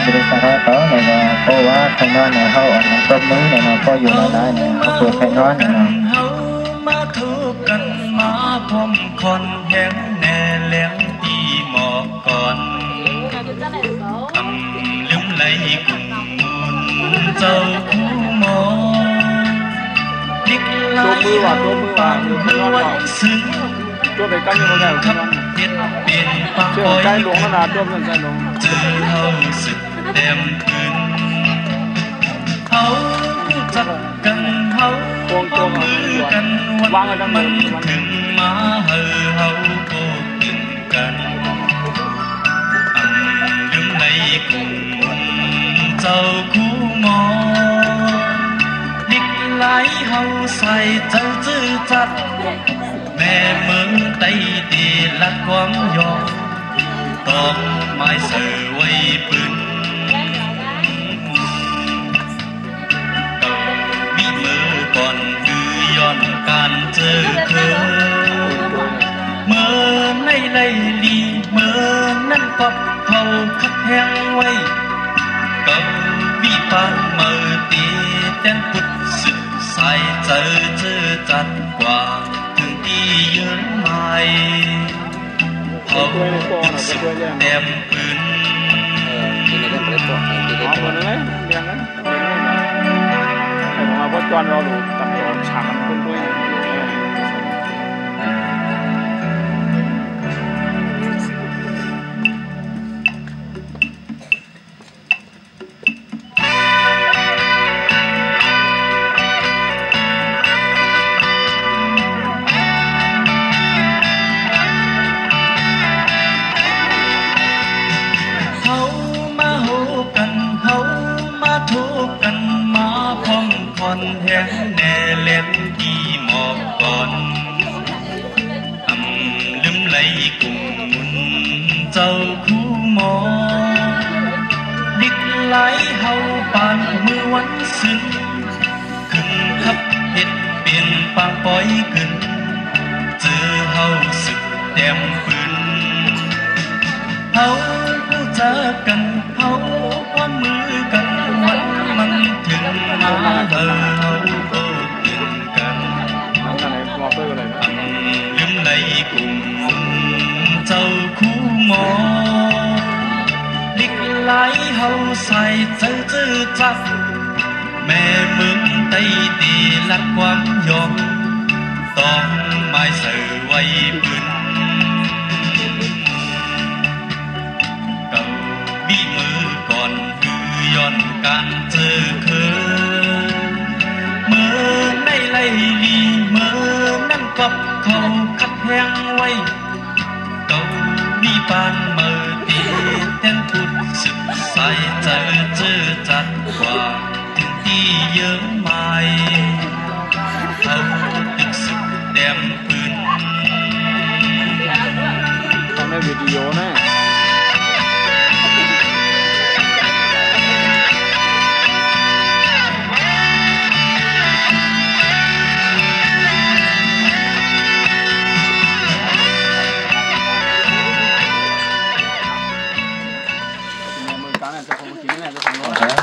บริษัทต่อเนี่ยนะเพราะว่าข้างนอกเนี่ยเขาออกมาต้มมือเนี่ยนะก็อยู่ในร้านเนี่ยเขาเปิดข้างนอกเนี่ยนะมาทุกกันมาพร้อมคนแห่งแน่เลี้ยงตีหมอกก่อนทำลืมไหลกุ่มมุนเจ้าคู่หมอลิกไหลปังวันซึ้งตัวไปกั้นอยู่ตรงไหนขับเย็ดเปลี่ยนปังปอยใจหลวงขนาดตัวมันใจหลวงเจอเฮาสึกเต็มคืนเฮาจับกันเฮาพบมือกันวันมันถึงมาเฮาโกกินกันลืมในกุ่มเจ้าคู่หมอนิกไหลเฮาใส่เจ้าจื้อจัดแม่เมืองไต้ดีละความยอมต้องไม้เสือไว้ปืนวิมือก่อนคือย้อนการเจอเธอเมื่อในไลลีเมื่อนั้นก็เขาคัดแห้งไว้ก็วิปานเมื่อตีเต้นพุดสึกใส่เจอจัดกว่าที่ยืนใหม่เขาตึกสุดเต็มปืนที่นี่ก็เป็นตัวที่ได้ตัวนั้นเรียงนั้นแต่ผมว่าพอจอนเราดูตัดต่อฉากมันด้วยแห่งแน่เล่นที่หมอกก่อนลืมไหลกุ่มมุนเจ้าคู่หมอดิกไหลเฮาปานมือวันซึ้งขึ้นขับเห็ดเปลี่ยนปางปล่อยขึ้นเจอเฮาสึกเต็มปืนเฮาเจอกันเฮาความมือกันวันมันถึงมาเฮาโอ้กินกันลืมไหลกุ่มเจ้าคู่หมอลิกไหลเฮาใส่เจอจับแม่เมืองไต้ดีลักความยอมต้องไม้เสือไว้ปืนเก่าวิมือก่อนคือย้อนการเจอเคยเมื่อในไลลีเมื่อนั่นกับเขาคัดแห้งไว้เก่าวิปานเมื่อตีเต้นพุดสึกใส่เจอจัดกว่าถึงที่เยอะไม่เขาตึกสึกเต็มปืนทำในวิดีโอนะโอเค